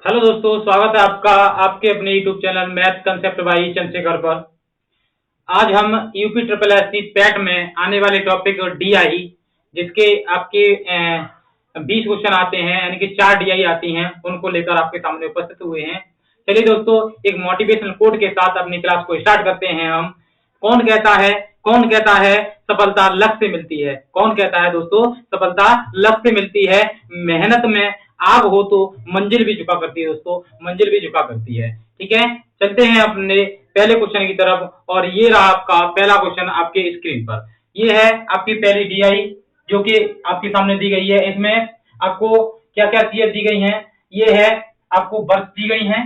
Hello दोस्तों, स्वागत है आपका आपके अपने YouTube channel math concept by Chandrashekhar पर। आज हम UP triple S C PET में आने वाले टॉपिक डीआई, जिसके आपके 20 क्वेश्चन आते हैं, यानी कि 4 डीआई आती हैं, उनको लेकर आपके सामने उपस्थित हुए हैं। चलिए दोस्तों, एक मोटिवेशनल कोट के साथ अपनी क्लास को स्टार्ट करते हैं हम। कौन कहता है कौन कहता है सफलता लक्ष्य से मिलती है? कौन कहता है दोस्तों सफलता लक्ष्य से मिलती है? मेहनत में आग हो तो मंजिल भी झुका करती है दोस्तों, मंजिल भी झुका करती है। ठीक है, चलते हैं अपने पहले क्वेश्चन की तरफ। और ये रहा आपका पहला क्वेश्चन आपके स्क्रीन पर। ये है आपकी पहली डीआई, जो कि आपके सामने दी गई है। इसमें आपको क्या क्या चीजें दी गई हैं? ये है आपको वर्ष दी गई हैं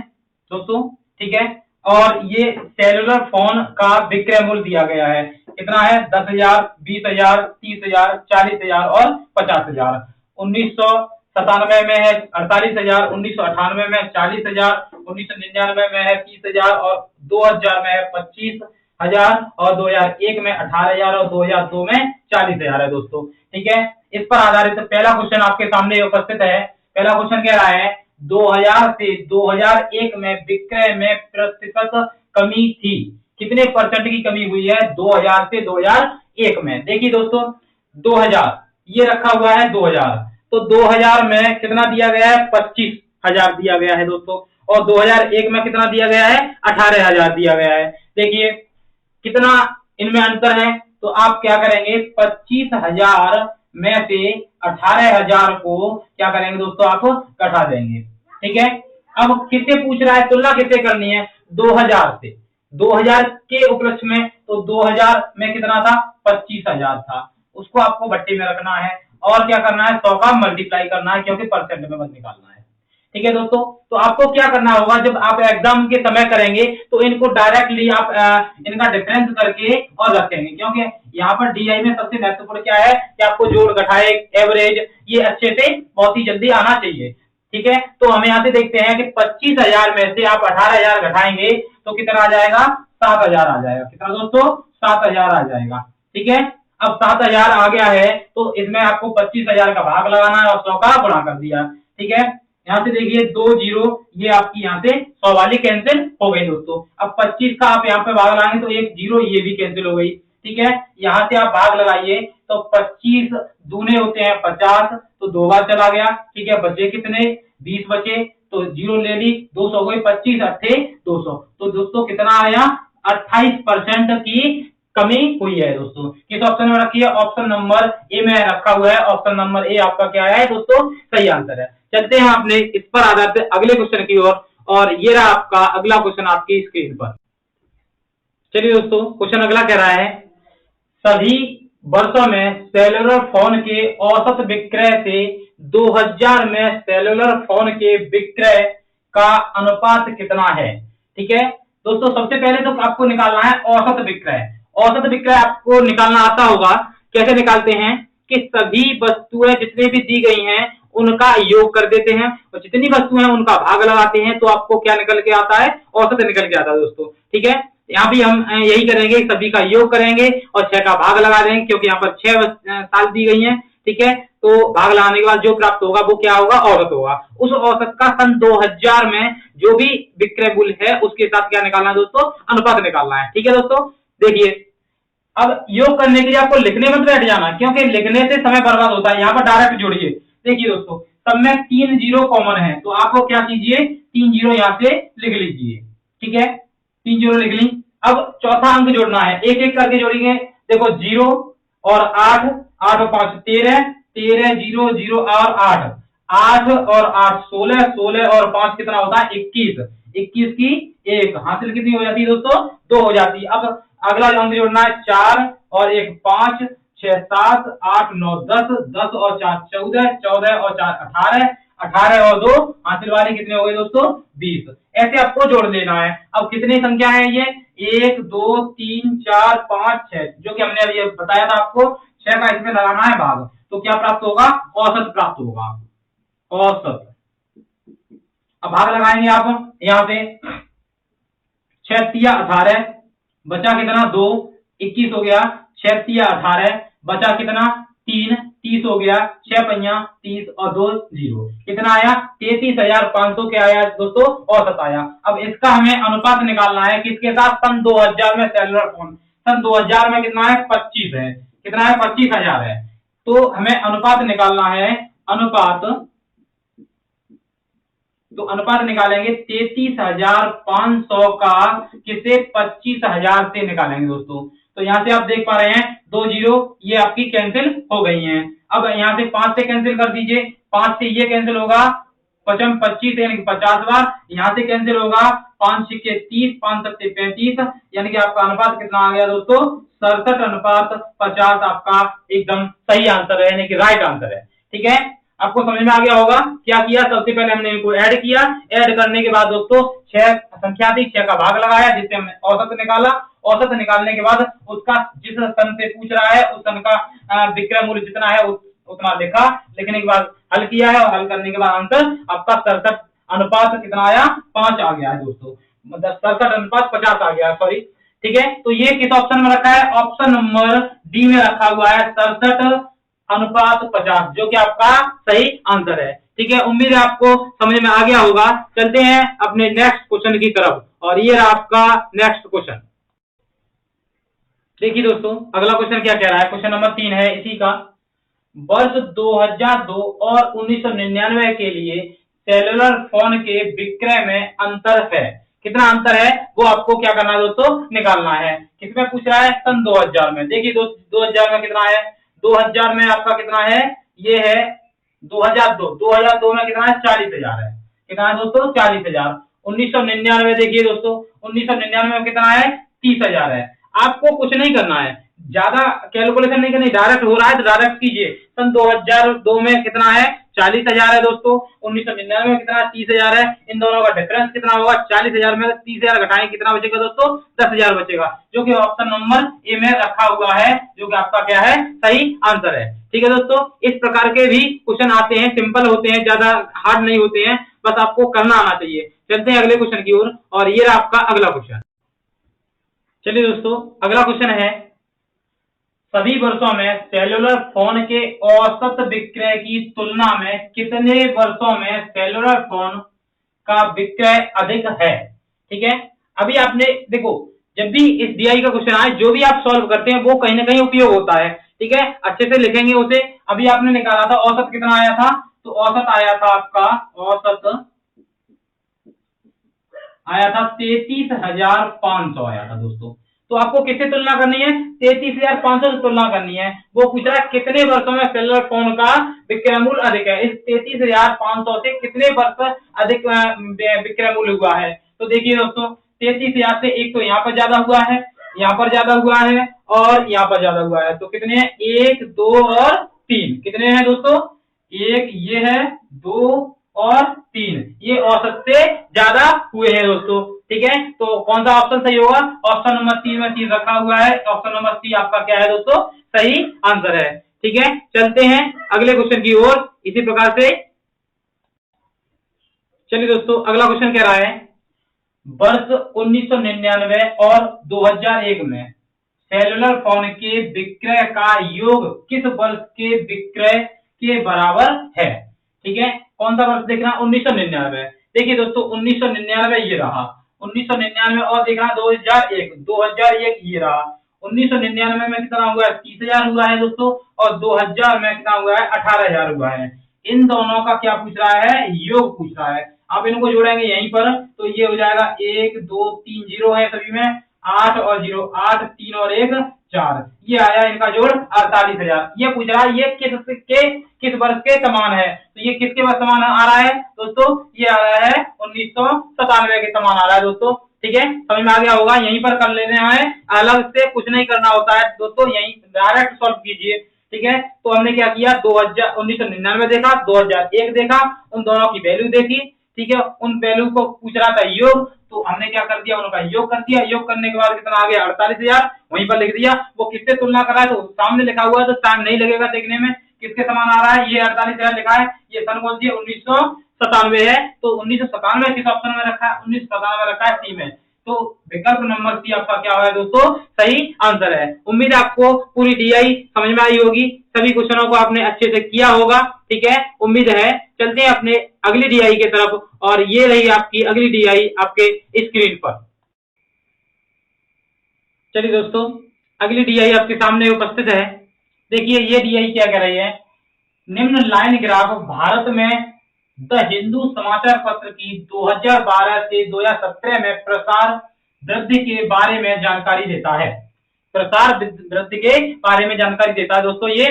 दोस्तों, ठीक है। और ये सेलुलर फोन का विक्रय मूल्य दिया गया है। कितना है? 10,000, 20,000, 30,000, 40,000 और 50,000। 1997 में है 48,000, 1998 में 40,000, 1999 में है 30,000 और 2000 में है 25,000 और 2001 में 18,000 और 2002 में 40,000 है दोस्तों। ठीक है, इस पर आधारित पहला क्वेश्चन आपके सामने उपस्थित है। पहला क्वेश्चन कह रहा है 2000 से 2001 में विक्रय में प्रतिशत कमी थी। कितने परसेंट की कमी हुई है 2000 से 2001 में? देखिए दोस्तों, 2000 ये रखा हुआ है 2000, तो 2000 में कितना दिया गया है? 25,000 दिया गया है दोस्तों। और 2001 में कितना दिया गया है? 18,000 दिया गया है। देखिए कितना इनमें अंतर है। तो आप क्या करेंगे? 25,000 में से 18,000 को क्या करेंगे दोस्तों? आप घटा देंगे। ठीक है, अब किससे पूछ रहा है? तुलना किससे करनी है? 2000 से। 2000 के उपलक्ष्य में, तो 2000 में कितना था? 25,000 था। उसको आपको भट्टी में रखना है और क्या करना है? 100 का मल्टीप्लाई करना है, क्योंकि परसेंट में मत निकालना है। ठीक है दोस्तों, तो आपको क्या करना होगा, जब आप एग्जाम के समय करेंगे तो इनको डायरेक्टली आप इनका डिफरेंस करके और रखेंगे, क्योंकि यहाँ पर डीआई में सबसे महत्वपूर्ण क्या है कि आपको जोड़ घटाए एवरेज ये अच्छे से बहुत ही जल्दी आना चाहिए। ठीक है, तो हम यहाँ से देखते हैं कि 25,000 में से आप 18,000 घटाएंगे तो कितना आ जाएगा? 7,000 आ जाएगा। कितना दोस्तों? 7,000 आ जाएगा। ठीक है, अब 7,000 आ गया है तो इसमें आपको 25,000 का भाग लगाना है और 100 का गुणा कर दिया। ठीक है, यहाँ से देखिए 2 जीरो, ये आपकी यहाँ से 100 वाली कैंसिल हो गई दोस्तों। अब 25 का आप यहाँ पे भाग लगाएंगे तो एक जीरो ये भी कैंसिल हो गई। ठीक है, यहाँ से आप भाग लगाइए तो 25 दूने होते हैं 50, तो 2 बार चला गया। ठीक है, बचे कितने? 20 बचे, तो जीरो ले ली, 200 हो गई, 25 अट्ठे 200। तो दोस्तों कितना आया? 28% की कमी हुई है दोस्तों। किस ऑप्शन में रखी है? ऑप्शन नंबर ए में रखा हुआ है। ऑप्शन नंबर ए आपका क्या है दोस्तों? सही आंसर है। चलते हैं अपने इस पर आधारित अगले क्वेश्चन की ओर। और ये रहा आपका अगला क्वेश्चन आपकी स्क्रीन पर। चलिए दोस्तों, क्वेश्चन अगला कह रहा है सभी वर्षों में सेलुलर फोन के औसत विक्रय से 2000 में सेलुलर फोन के विक्रय का अनुपात कितना है? ठीक है दोस्तों, सबसे पहले तो आपको निकालना है औसत विक्रय। औसत विक्रय आपको निकालना आता होगा। कैसे निकालते हैं कि सभी वस्तुएं जितनी भी दी गई हैं उनका योग कर देते हैं और जितनी वस्तुएं उनका भाग लगाते हैं, तो आपको क्या निकल के आता है? औसत निकल के आता है दोस्तों। ठीक है, यहाँ भी हम यही करेंगे, सभी का योग करेंगे और 6 का भाग लगा देंगे, क्योंकि यहाँ पर 6 साल दी गई हैं। ठीक है, तो भाग लगाने के बाद जो प्राप्त होगा वो क्या होगा? औसत होगा। उस औसत का सन 2000 में जो भी विक्रय मूल्य है उसके साथ क्या निकालना है दोस्तों? अनुपात निकालना है। ठीक है दोस्तों, देखिए अब योग करने के लिए आपको लिखने में बैठ जाना, क्योंकि लिखने से समय बर्बाद होता है। यहाँ पर डायरेक्ट जोड़िए। देखिए दोस्तों, सब में 3 जीरो कॉमन है, तो आपको क्या कीजिए? 3 जीरो यहाँ से लिख लीजिए। ठीक है, 3 जीरो लिख ली। अब चौथा अंक जोड़ना है, एक एक करके जोड़ेंगे। देखो 0 और 8, 8 और 5 13, 13 0 0 और 8, 8 और 8 16, 16 और 5 कितना होता है? 21, 21 की 1 हासिल कितनी हो जाती है दोस्तों? 2 हो जाती है। अब अगला अंक जोड़ना है 4 और 1 5, 6 7 8 9 10, 10 और 4 14, 14 और 4 18, 18 और 2 हासिल वाली कितने हो गए दोस्तों? 20। ऐसे आपको जोड़ देना है। अब कितनी संख्या है ये? 1 2 3 4 5 6, जो कि हमने अभी बताया था आपको। 6 का इसमें लगाना है भाग, तो क्या प्राप्त होगा? औसत प्राप्त होगा, औसत। अब भाग लगाएंगे आप यहाँ से। 6 तिया 18, बचा कितना? 2, 21 हो गया। 6 तिया 18, बचा कितना? 3, 30 हो गया, 6 पहिया 30 और 2 जीरो, कितना आया 33,500 क्या आया दोस्तों, औसत आया। अब इसका हमें अनुपात निकालना है किसके साथ, सन 2000 में सेलुलर फोन, सन 2000 में कितना है 25 है, कितना है 25,000 है। तो हमें अनुपात निकालना है, अनुपात निकालेंगे 33,500 का किसे 25,000 से निकालेंगे दोस्तों। तो यहाँ से आप देख पा रहे हैं 2 जीरो ये आपकी कैंसिल हो गई हैं। अब यहाँ से 5 से कैंसिल कर दीजिए, 5 से ये कैंसिल होगा, 5 25 यानी कि 50 बार, यहाँ से कैंसिल होगा 5 सिक्के 30, 5 सत्ते 35, यानी कि आपका अनुपात कितना आ गया दोस्तों 67:50 आपका एकदम सही आंसर है, यानी कि राइट आंसर है। ठीक है, आपको समझ में आ गया होगा। क्या किया, सबसे पहले हमने इनको ऐड किया, ऐड करने के बाद दोस्तों 6 संख्या थी, 6 का भाग लगाया जिससे हमने औसत निकाला, औसत निकालने के बाद उसका जिस सन से पूछ रहा है उस सन का विक्रय मूल्य जितना है उतना लिखा, लिखने के बाद हल किया है और हल करने के बाद आंसर आपका 67 अनुपात कितना आया 5 आ गया है दोस्तों, मतलब 67:50 आ गया, सॉरी। ठीक है, तो ये किस ऑप्शन में रखा है, ऑप्शन नंबर डी में रखा हुआ है 67:50, जो कि आपका सही आंसर है। ठीक है, उम्मीद है आपको समझ में आ गया होगा। चलते हैं अपने नेक्स्ट क्वेश्चन की तरफ, और ये रहा आपका नेक्स्ट क्वेश्चन। देखिए दोस्तों, अगला क्वेश्चन क्या कह रहा है, क्वेश्चन नंबर 3 है इसी का। वर्ष 2002 और 1999 के लिए सेलुलर फोन के विक्रय में अंतर है, कितना अंतर है वो आपको क्या करना है दोस्तों, निकालना है। किसमें पूछ रहा है, सन 2000 में। देखिए दोस्तों 2000 में कितना है, 2000 में आपका कितना है, ये है 2002 में कितना है 40,000 है, कितना है दोस्तों 40,000। 1999 देखिए दोस्तों, 1999 में कितना है 30,000 है। आपको कुछ नहीं करना है, ज्यादा कैलकुलेशन नहीं करनी, डायरेक्ट हो रहा है तो डायरेक्ट कीजिए। सन 2002 में कितना है 40,000 है दोस्तों, 1999 में कितना 30,000 है, इन दोनों का डिफरेंस कितना होगा 40,000 में 30,000 घटाएं कितना बचेगा दोस्तों 10,000 बचेगा, जो कि ऑप्शन नंबर ए में रखा हुआ है, जो कि आपका क्या है सही आंसर है। ठीक है दोस्तों, इस प्रकार के भी क्वेश्चन आते हैं, सिंपल होते हैं, ज्यादा हार्ड नहीं होते हैं, बस आपको करना आना चाहिए। चलते हैं अगले क्वेश्चन की ओर, और ये रहा आपका अगला क्वेश्चन। चलिए दोस्तों, अगला क्वेश्चन है, सभी वर्षों में सेलुलर फोन के औसत विक्रय की तुलना में कितने वर्षों में सेलुलर फोन का विक्रय अधिक है। ठीक है, अभी आपने देखो, जब भी इस डीआई का क्वेश्चन आए, जो भी आप सॉल्व करते हैं वो कहीं ना कहीं उपयोग होता है। ठीक है, अच्छे से लिखेंगे उसे। अभी आपने निकाला था औसत कितना आया था, तो औसत आया था आपका, औसत आया था 33,500 आया था दोस्तों। तो आपको किससे तुलना करनी है, 33,500 से तुलना करनी है। वो पूछ रहा है कितने वर्षों में सेलुलर फोन का विक्रय मूल्य अधिक है, इस 33,500 से कितने वर्ष अधिक विक्रय मूल्य हुआ है। तो देखिए दोस्तों, 33,000 से एक तो यहाँ पर ज्यादा हुआ है, यहाँ पर ज्यादा हुआ है, और यहाँ पर ज्यादा हुआ है। तो कितने हैं, 1 2 और 3, कितने हैं दोस्तों, 1 ये है, 2 और 3, ये औसत से ज्यादा हुए हैं दोस्तों। ठीक है, तो कौन सा ऑप्शन सही होगा, ऑप्शन नंबर 3 में 3 रखा हुआ है, ऑप्शन नंबर सी आपका क्या है दोस्तों, सही आंसर है। ठीक है, चलते हैं अगले क्वेश्चन की ओर इसी प्रकार से। चलिए दोस्तों, अगला क्वेश्चन कह रहा है, वर्ष 1999 और 2001 में सेलुलर फोन के विक्रय का योग किस वर्ष के विक्रय के बराबर है। ठीक है, कौन सा वर्ष देखना, 1999। देखिए दोस्तों 1999 ये रहा, 1999 और देखना 2001 ये रहा। 1999 में कितना हुआ है 30,000 हुआ है दोस्तों, और 2000 में कितना हुआ है 18,000 हुआ है। इन दोनों का क्या पूछ रहा है, योग पूछ रहा है। आप इनको जोड़ेंगे यहीं पर, तो ये हो जाएगा 1 2 3 जीरो है सभी में, 8 और 0, 8 3 और 1 4, ये आया इनका जोड़ 48,000। ये पूछ रहा है ये किस वर्ष के समान है, तो ये किसके वर्ष समान आ रहा है दोस्तों, ये आ रहा है 1997 के समान आ रहा है दोस्तों। ठीक है, समझ में आ गया होगा, यहीं पर कर लेने हैं, अलग से कुछ नहीं करना होता है दोस्तों, यहीं डायरेक्ट सॉल्व कीजिए। ठीक है, तो हमने क्या किया, 1999 देखा, 2001 देखा, उन दोनों की वैल्यू देखी। ठीक है, उन वैल्यू को पूछ रहा था योग, तो हमने क्या कर दिया, उनका योग कर दिया। योग करने के बाद कितना आ गया 48,000, वहीं पर लिख दिया। वो किससे तुलना कर रहा है, तो सामने लिखा हुआ है तो टाइम नहीं लगेगा देखने में, किसके समान आ रहा है, ये 48,000 लिखा है, ये सन कौन सी है 1997 है, तो 1997 किस ऑप्शन में रखा है, 1997 रखा है सी में। तो विकल्प नंबर सी आपका क्या है दोस्तों, सही आंसर है। उम्मीद है आपको पूरी डीआई समझ में आई होगी, सभी क्वेश्चनों को आपने अच्छे से किया होगा। ठीक है, उम्मीद है। चलते हैं अपने अगली डीआई की तरफ, और ये रही आपकी अगली डीआई आपके स्क्रीन पर। चलिए दोस्तों, अगली डीआई आपके सामने उपस्थित है। देखिए ये डीआई क्या कह रही है, निम्न लाइन ग्राफ भारत में द हिंदू समाचार पत्र की 2012 से 2017 में प्रसार वृद्धि के बारे में जानकारी देता है। प्रसार वृद्धि के बारे में जानकारी देता है दोस्तों ये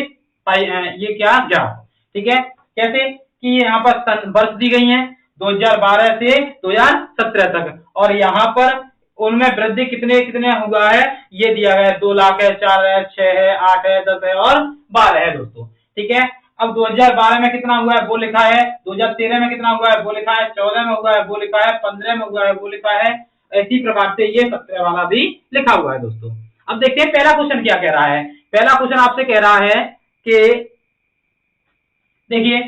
क्या ग्राफ। ठीक है, कैसे कि यहाँ पर वर्ष दी गई है 2012 से 2017 तक, और यहाँ पर उनमें वृद्धि कितने कितने हुआ है ये दिया गया है। 2 लाख है, 4 है, 6 है, 8 है, 10 है और 12 है दोस्तों। ठीक है, अब 2012 में कितना हुआ है वो लिखा है, 2013 में कितना हुआ है वो लिखा है, 14 में हुआ है वो लिखा है, 15 में हुआ है वो लिखा है, इसी प्रकार से ये 17 वाला भी लिखा हुआ है दोस्तों। अब देखते हैं पहला क्वेश्चन क्या कह रहा है। पहला क्वेश्चन आपसे कह रहा है कि देखिए,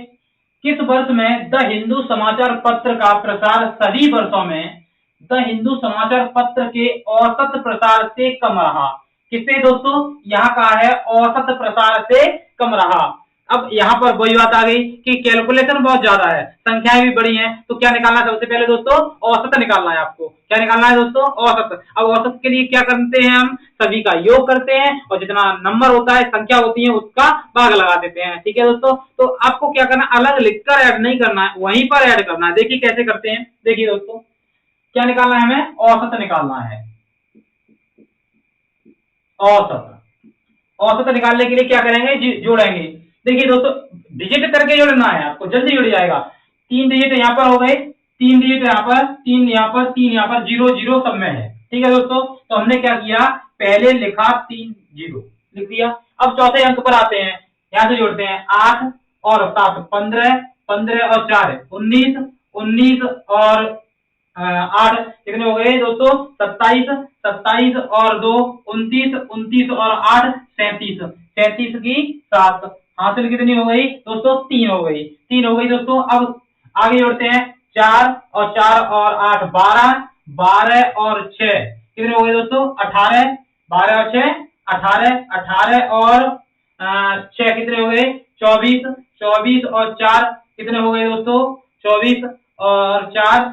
किस वर्ष में द हिंदू समाचार पत्र का प्रसार सभी वर्षों में द हिंदू समाचार पत्र के औसत प्रसार से कम रहा। किससे दोस्तों, यहाँ कहा है औसत प्रसार से कम रहा। अब यहाँ पर वही बात आ गई कि कैलकुलेशन बहुत ज्यादा है, संख्याएं भी बड़ी हैं, तो क्या निकालना है सबसे पहले दोस्तों, औसत निकालना है आपको। क्या निकालना है दोस्तों, औसत। अब औसत के लिए क्या करते हैं, हम सभी का योग करते हैं और जितना नंबर होता है, संख्या होती है, उसका भाग लगा देते हैं। ठीक है दोस्तों, तो आपको क्या करना, अलग लिखकर ऐड नहीं करना है, वहीं पर ऐड करना है। देखिए कैसे करते हैं, देखिए दोस्तों क्या निकालना है, हमें औसत निकालना है। औसत निकालने के लिए क्या करेंगे, जोड़ेंगे। देखिए दोस्तों, डिजिट करके जोड़ना है आपको, जल्दी जुड़ जाएगा। 3 डिजिट यहाँ पर हो गए, 3 डिजिट यहाँ पर, 3 यहाँ पर, 3 यहाँ पर, 0 0 सब में है। ठीक है दोस्तों, तो हमने क्या किया, पहले लिखा 3 0 लिख दिया। अब चौथे अंक पर आते हैं, यहां से जोड़ते हैं 8 और 7 15, 15 और 4 19, 19 और 8 कितने हो गए दोस्तों, 27, 27 और 2 29, 29 और 8 37, 37 की 7, हासिल कितनी हो गई दोस्तों, 3 हो गई, 3 हो गई दोस्तों। अब आगे जोड़ते हैं 4 और 4 और 8 12, 12 और 6 कितने हो गए दोस्तों, 18, 12 और 6 18, 18 और 6 कितने हो गए, 24, 24 और 4 कितने हो गए दोस्तों, 24 और 4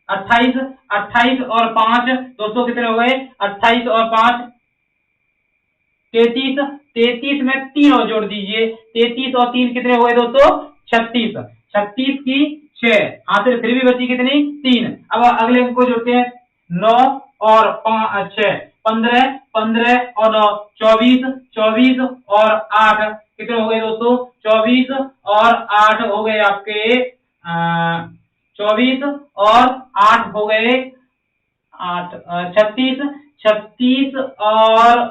28, 28 और 5 दोस्तों कितने हो गए, 28 और 5 33, 33 में 3 और जोड़ दीजिए, 33 और 3 कितने हो गए दोस्तों, 36, 36 की 6, हासिल फिर भी बची कितनी, 3। अब अगले को जोड़ते हैं 9 और 5 6 15, 15 और 9 24, 24 और 8 कितने हो गए दोस्तों, 24 और 8 हो गए आपके 24 और 8 हो गए 8 36, 36 और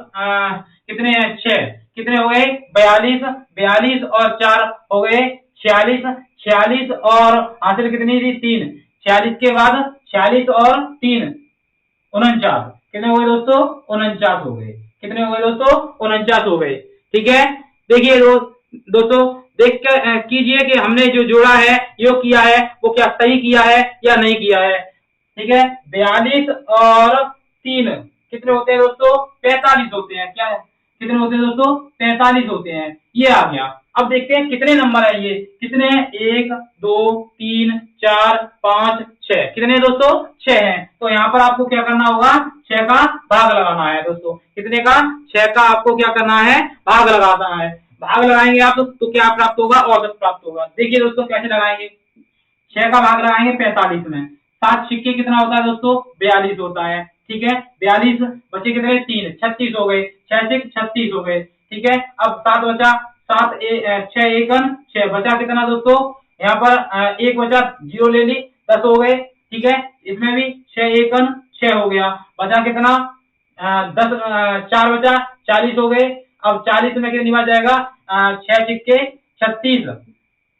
कितने 6 कितने हो गए, 42, 42 और 4 हो गए 46, 46 और हासिल कितनी थी, 3, 46 के बाद 46 और 3 49 कितने हो गए दोस्तों, 49 हो गए। कितने हो गए दोस्तों, 49 हो गए। ठीक है, देखिए दोस्तों देख कर कीजिए कि हमने जो जोड़ा है, योग किया है, वो क्या सही किया है या नहीं किया है। ठीक है, 42 और 3 कितने होते हैं दोस्तों, 45 होते हैं। क्या है, कितने होते हैं दोस्तों, 45 होते हैं। ये आ गया। अब देखते हैं कितने नंबर है, ये कितने हैं, 1 2 3 4 5 6 कितने दोस्तों, 6 हैं। तो यहाँ पर आपको क्या करना होगा, 6 का भाग लगाना है दोस्तों। कितने का, 6 का आपको क्या करना है, भाग लगाना है। भाग लगाएंगे आप तो क्या प्राप्त होगा, औसत प्राप्त होगा। देखिए दोस्तों कैसे लगाएंगे, 6 का भाग लगाएंगे 45 में, 7 छिक्के कितना होता है दोस्तों, 42 होता है। ठीक है, 42 बचे कितने, 3, 36 हो गए, 6 से 36 हो गए। ठीक है, अब 7 बचा, 7 6 1 6 बचा कितना दोस्तों, यहाँ पर 1 बचा, 0 ले ली, 10 हो गए। ठीक है, इसमें भी 6 1 6 हो गया, बचा कितना 10 4 बचा, 40 हो गए। अब 40 में कितनी बार जाएगा, 6 छिक्के 36।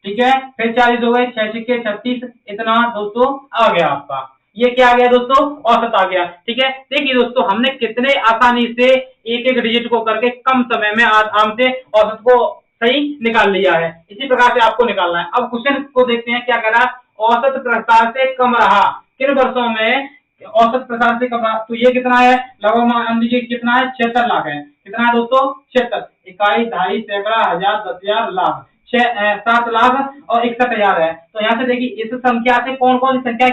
ठीक है, फिर 40 हो गए, 6 छिक्के 36, इतना दोस्तों आ गया आपका। ये क्या आ गया दोस्तों, औसत आ गया। ठीक है, देखिए दोस्तों हमने कितने आसानी से एक एक डिजिट को करके कम समय में आराम से औसत को सही निकाल लिया है। इसी प्रकार से आपको निकालना है। अब क्वेश्चन को देखते हैं क्या कह रहा है, औसत प्रसार से कम रहा किन वर्षों में औसत प्रसार से कम रहा, तो ये कितना है, लगभग मान लीजिए कितना है, 76 लाख है। कितना है दोस्तों, 76, इकाई, दहाई, सैकड़ा, हजार, 10,000, लाख, 7 लाख और 61,000 है। तो यहाँ से देखिए इस संख्या से कौन कौन सी संख्या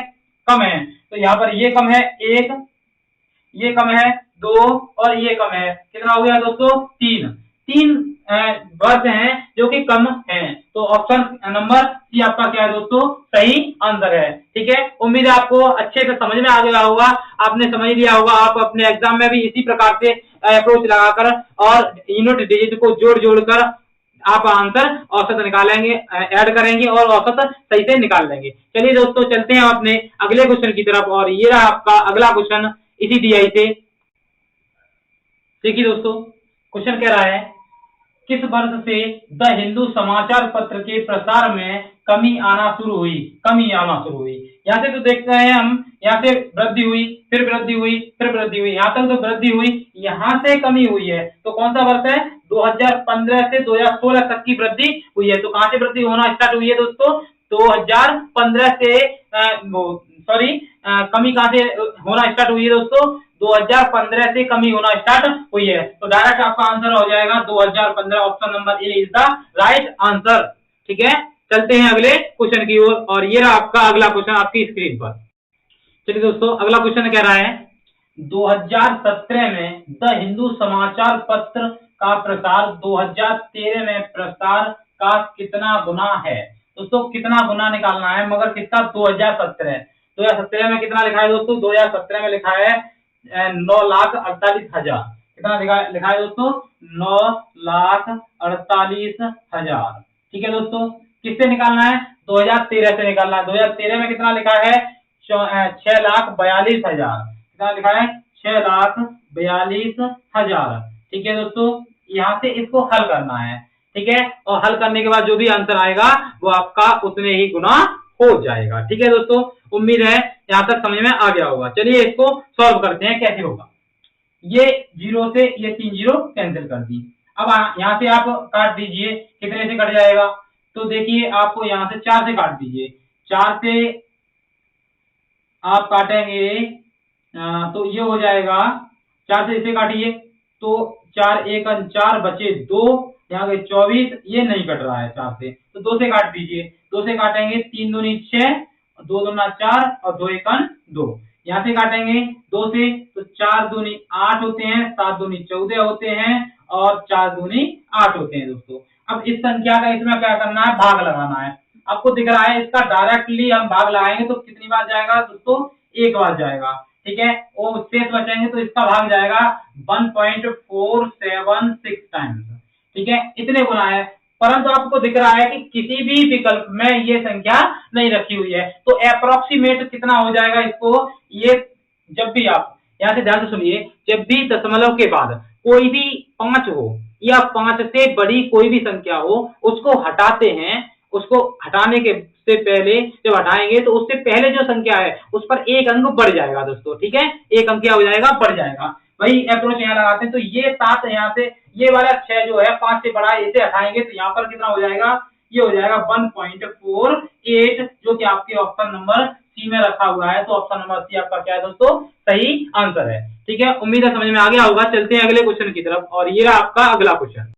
कम है, तो यहाँ पर ये कम है 1, ये कम है 2 और ये कम है, कितना हो गया दोस्तों, 3। 3 वर्ष हैं जो कि कम हैं, तो ऑप्शन नंबर सी आपका क्या है दोस्तों, सही आंसर है। ठीक है, उम्मीद है आपको अच्छे से समझ में आ गया होगा, आपने समझ लिया होगा। आप अपने एग्जाम में भी इसी प्रकार से अप्रोच लगाकर और यूनिट डिजिट को जोड़ जोड़कर आप आंसर औसत निकालेंगे, ऐड करेंगे और औसत सही से निकाल लेंगे। चलिए दोस्तों चलते हैं अपने अगले क्वेश्चन की तरफ, और ये रहा आपका अगला क्वेश्चन इसी डीआई से। देखिए दोस्तों क्वेश्चन कह रहा है, किस वर्ष से द हिंदू समाचार पत्र के प्रसार में कमी आना शुरू हुई, कमी आना शुरू हुई। यहाँ से तो देख रहे हैं हम, यहाँ से वृद्धि हुई, फिर वृद्धि हुई, फिर वृद्धि हुई, यहाँ तक तो वृद्धि हुई, यहाँ से कमी हुई है। तो कौन सा वर्ष है, 2015 से 2016 तक की वृद्धि हुई है। तो कहाँ से वृद्धि होना स्टार्ट हुई है दोस्तों, 2015 से सॉरी कमी कहाँ से होना स्टार्ट हुई है दोस्तों, 2015 से कमी होना स्टार्ट हुई है। तो डायरेक्ट आपका आंसर हो जाएगा 2015, option number A is the right answer. ठीक है, चलते हैं अगले क्वेश्चन की ओर, और ये रहा आपका अगला क्वेश्चन आपकी स्क्रीन पर। चलिए दोस्तों अगला क्वेश्चन कह रहा है, 2017 में द हिंदू समाचार पत्र का प्रसार 2013 में प्रसार का कितना गुना है। दोस्तों कितना गुना निकालना है, मगर किसका, 2017 में कितना लिखा है दोस्तों, 2017 में लिखा है 9,48,000। कितना लिखा है दोस्तों, 9,48,000। ठीक है दोस्तों, किससे निकालना है, 2013 से निकालना है। 2013 में कितना लिखा है, 6,42,000। कितना लिखा है, 6,42,000। ठीक है दोस्तों, यहाँ से इसको हल करना है। ठीक है, और हल करने के बाद जो भी आंसर आएगा वो आपका उतने ही गुना हो जाएगा। ठीक है दोस्तों, उम्मीद है यहाँ तक समझ में आ गया होगा। चलिए इसको सॉल्व करते हैं, कैसे होगा। ये 0 से ये 3 0 कैंसिल कर दी। अब यहाँ से आप काट दीजिए, कितने से कट जाएगा, तो देखिए आपको यहाँ से 4 से काट दीजिए। 4 से आप काटेंगे तो ये हो जाएगा, 4 से इसे काटिए तो 4 1 4 बचे 2, यहाँ पे 24, ये नहीं कट रहा है 4 से, तो 2 से काट दीजिए। 2 से काटेंगे 3 दूनी 6, 2 दूना 4 और 2 1 2। यहाँ से काटेंगे 2 से तो 4 दूनी 8 होते हैं, 7 दूनी 14 होते हैं और 4 दूनी 8 होते हैं दोस्तों। अब इस संख्या का इसमें क्या करना है, भाग लगाना है। आपको दिख रहा है इसका डायरेक्टली हम भाग लगाएंगे तो कितनी बार जाएगा दोस्तों, एक बार जाएगा। ठीक है, वो शेष बचेंगे तो इसका भाग जाएगा 1.476 टाइम्स। ठीक है, इतने गुना है, परंतु आपको दिख रहा है कि किसी भी विकल्प में ये संख्या नहीं रखी हुई है, तो अप्रोक्सीमेट कितना हो जाएगा इसको, ये जब भी आप यहाँ से ध्यान से सुनिए, जब भी दशमलव के बाद कोई भी 5 हो या 5 से बड़ी कोई भी संख्या हो, उसको हटाते हैं, उसको हटाने के से पहले जब हटाएंगे तो उससे पहले जो संख्या है उस पर एक अंक बढ़ जाएगा दोस्तों। ठीक है, एक अंक क्या हो जाएगा, बढ़ जाएगा। वही अप्रोच यहाँ लगाते हैं, तो ये 7 यहाँ से, ये वाला 6 जो है 5 से बड़ा है, इसे हटाएंगे तो यहाँ पर कितना हो जाएगा, ये हो जाएगा 1.48, जो कि आपके ऑप्शन नंबर सी में रखा हुआ है। तो ऑप्शन नंबर सी आपका क्या है दोस्तों, सही आंसर है। ठीक है, उम्मीद है समझ में आ गया होगा। चलते हैं अगले क्वेश्चन की तरफ, और ये रहा आपका अगला क्वेश्चन।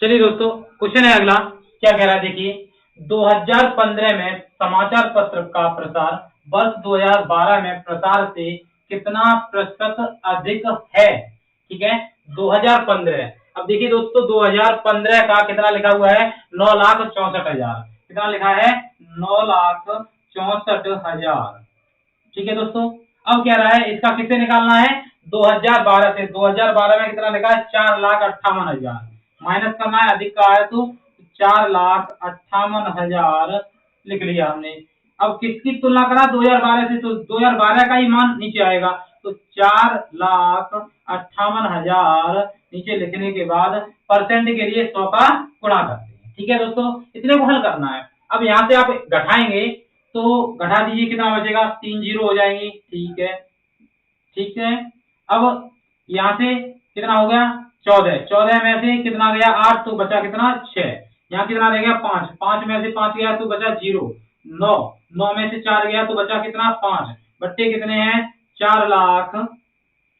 चलिए दोस्तों क्वेश्चन है अगला, क्या कह रहा है देखिए, 2015 में समाचार पत्र का प्रसार वर्ष 2012 में प्रसार से कितना प्रतिशत अधिक है। ठीक है, 2015, अब देखिए दोस्तों 2015 का कितना लिखा हुआ है, 9,64,000। कितना लिखा है, 9,64,000। ठीक है दोस्तों, अब कह रहा है इसका किससे निकालना है, 2012 से। 2012 में कितना लिखा है, 4,58,000। माइनस करना है, अधिक का है तो 4,58,000 लिख लिया हमने। अब किसकी तुलना करा, 2012 से, तो 2012 का ही मान नीचे आएगा, तो 4,58,000 नीचे लिखने के बाद परसेंट के लिए 100 का गुणा करते हैं। ठीक है दोस्तों, इतने को हल करना है। अब यहाँ से आप घटाएंगे तो घटा दीजिए, कितना बचेगा, 3 0 हो जाएंगी। ठीक है, ठीक है, अब यहाँ से कितना हो गया, 14, 14 में से कितना गया, 8, तो बचा कितना, 6। यहाँ कितना रह गया, 5, 5 में से 5 गया तो बचा 0, 9, 9 में से 4 गया तो बचा कितना, 5, बट्टे कितने हैं 4 लाख,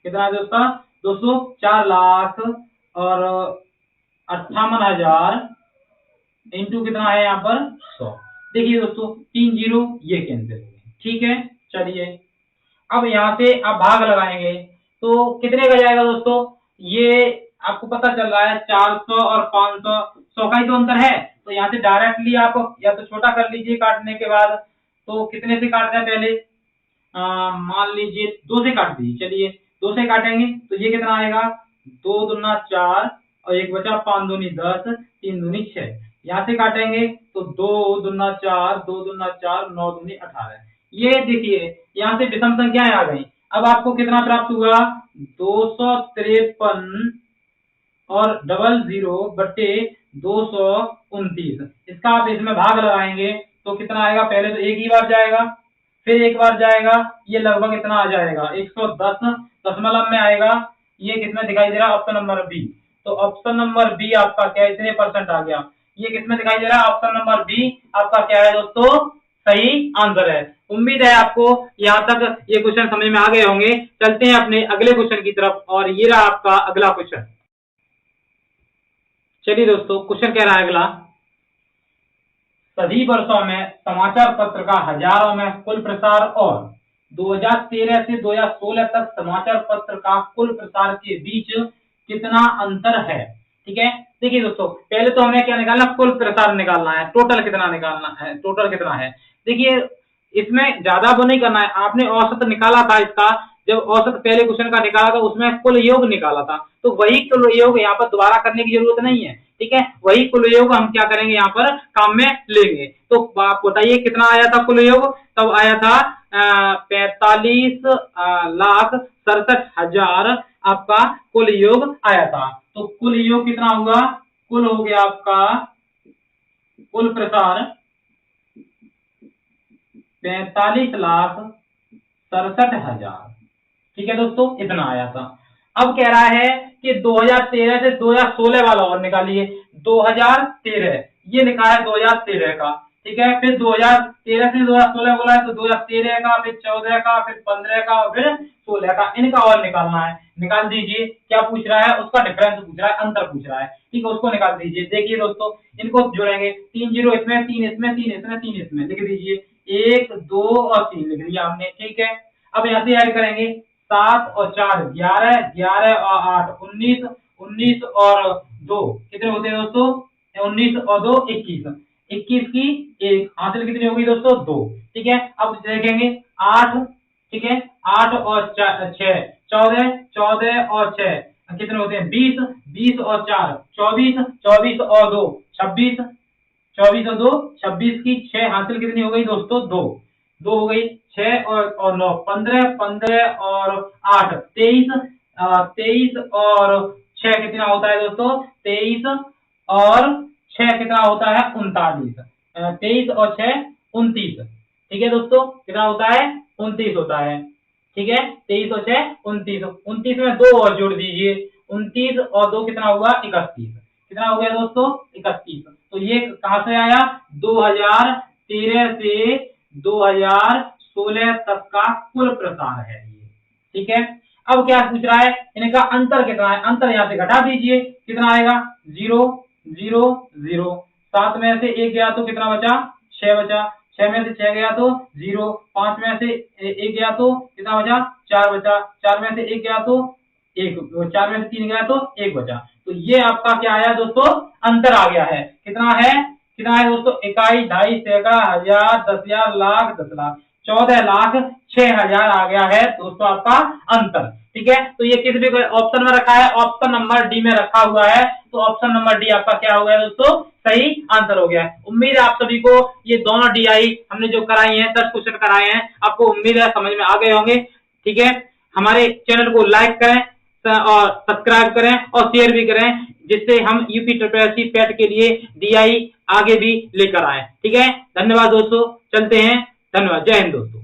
कितना है दोस्तों 4 लाख और 58,000 इंटू कितना है यहाँ पर 100। देखिए दोस्तों 3 जीरो ये कैंसिल हो गए, ठीक है। चलिए अब यहाँ से आप भाग लगाएंगे तो कितने का जाएगा दोस्तों, ये आपको पता चल रहा है 400 और 500, 100 का ही तो अंतर है। तो यहाँ से डायरेक्टली आप या तो छोटा कर लीजिए काटने के बाद। तो कितने से काटते हैं पहले, मान लीजिए 2 से काट दीजिए। चलिए 2 से काटेंगे तो ये कितना आएगा 2 दूना 4 और एक बचा 5 दूनी 10 3 दूनी 6। यहाँ से काटेंगे तो 2 दूना 4 2 दूना 4 9 दूनी 18। ये देखिए यहाँ से विषम संख्याएं आ गई। अब आपको कितना प्राप्त हुआ 253 और 00 बट्टे 229। इसका आप इसमें भाग लगाएंगे तो कितना आएगा, पहले तो एक ही बार जाएगा फिर एक बार जाएगा, ये लगभग इतना आ जाएगा 110 दशमलव में आएगा। ये किसमें दिखाई दे रहा है, ऑप्शन नंबर बी। तो ऑप्शन नंबर बी आपका क्या इतने परसेंट आ गया, ये किसमें दिखाई दे रहा है, ऑप्शन नंबर बी आपका क्या है दोस्तों सही आंसर है। उम्मीद है आपको यहाँ तक ये क्वेश्चन समझ में आ गए होंगे। चलते हैं अपने अगले क्वेश्चन की तरफ और ये रहा आपका अगला क्वेश्चन। चलिए दोस्तों क्वेश्चन कह रहा है अगला, सभी वर्षों में समाचार पत्र का हजारों में कुल प्रसार और 2013 से 2016 तक समाचार पत्र का कुल प्रसार के बीच कितना अंतर है। ठीक है, देखिए दोस्तों पहले तो हमें क्या निकालना, कुल प्रसार निकालना है, टोटल कितना निकालना है, टोटल कितना है। देखिए इसमें ज्यादा वो नहीं करना है, आपने औसत निकाला था इसका, जब औसत पहले क्वेश्चन का निकाला था उसमें कुल योग निकाला था, तो वही कुल योग यहाँ पर दोबारा करने की जरूरत नहीं है। ठीक है, वही कुल योग हम क्या करेंगे यहाँ पर काम में लेंगे। तो आप बताइए कितना आया था कुल योग, तब आया था 45,67,000 आपका कुल योग आया था। तो कुल योग कितना हुआ, कुल हो गया आपका कुल प्रसार 45,67,000। ठीक है दोस्तों, इतना आया था। अब कह रहा है कि 2013 से 2016 वाला और निकालिए। 2013 ये लिखा है 2013 का, ठीक है। फिर 2013 से 2016 बोला है तो 2013 का, फिर 14 का, फिर 15 का, फिर 16 का, इनका और निकालना है। निकाल दीजिए, क्या पूछ रहा है, उसका डिफरेंस पूछ रहा है, अंतर पूछ रहा है। ठीक है, उसको निकाल दीजिए। देखिए दोस्तों इनको जोड़ेंगे, 3 जीरो इसमें, 3 इसमें, 3 इसमें, 3 इसमें, लिख दीजिए 1 2 और 3 लिख दिया हमने। ठीक है, अब यहाँ से ऐड करेंगे 7 और 4 11, 11 और 8 19, 19 और 2 कितने होते हैं दोस्तों, 19 और 2 21, 21 की 1 हासिल कितनी होगी दोस्तों 2। ठीक है, अब देखेंगे 8, ठीक है 8 और 6 14, 14 और 6 कितने होते हैं 20, 20 और 4 24, 24 और 2 26, 24 और 2 26 की 6 हासिल कितनी हो गई दोस्तों 2, 2 हो गई, 6 और 9 15, 15 और 8 23, 23 और 6 कितना होता है दोस्तों 23 और 6 कितना होता है 39, 23 और 6 29। ठीक है दोस्तों, कितना होता है 29 होता है। ठीक है, 23 और 6 29, 29 में 2 और जोड़ दीजिए, 29 और 2 कितना हुआ 31, कितना हो गया दोस्तों 31। तो ये कहां से आया, 2013 से 2016 तक का कुल प्रसार है ये। ठीक है, अब क्या पूछ रहा है, इनका अंतर कितना है, अंतर यहाँ से घटा दीजिए, कितना आएगा 0 0 0, 7 में से 1 गया तो कितना बचा 6 बचा, 6 में से 6 गया तो 0, 5 में से 1 गया तो कितना बचा 4 बचा, 4 में से 1 गया तो 1, 4 में से 3 गया तो 1 बचा। तो ये आपका क्या आया दोस्तों, अंतर आ गया है। कितना है दोस्तों, इकाई, ढाई, सैकड़ा, हजार, 10,000, लाख, 10 लाख, 14,06,000 आ गया है दोस्तों आपका अंतर। ठीक है, तो ये किस भी ऑप्शन में रखा है, ऑप्शन नंबर डी में रखा हुआ है। तो ऑप्शन नंबर डी आपका क्या हो गया दोस्तों, सही आंसर हो गया है। उम्मीद है आप सभी को ये दोनों डीआई हमने जो कराई है 10 क्वेश्चन कराए हैं, आपको उम्मीद है समझ में आ गए होंगे। ठीक है, हमारे चैनल को लाइक करें और सब्सक्राइब करें और शेयर भी करें, जिससे हम यूपी ट्रिपल पैट के लिए डीआई आगे भी लेकर आए। ठीक है, धन्यवाद दोस्तों, चलते हैं, धन्यवाद, जय हिंद दोस्तों।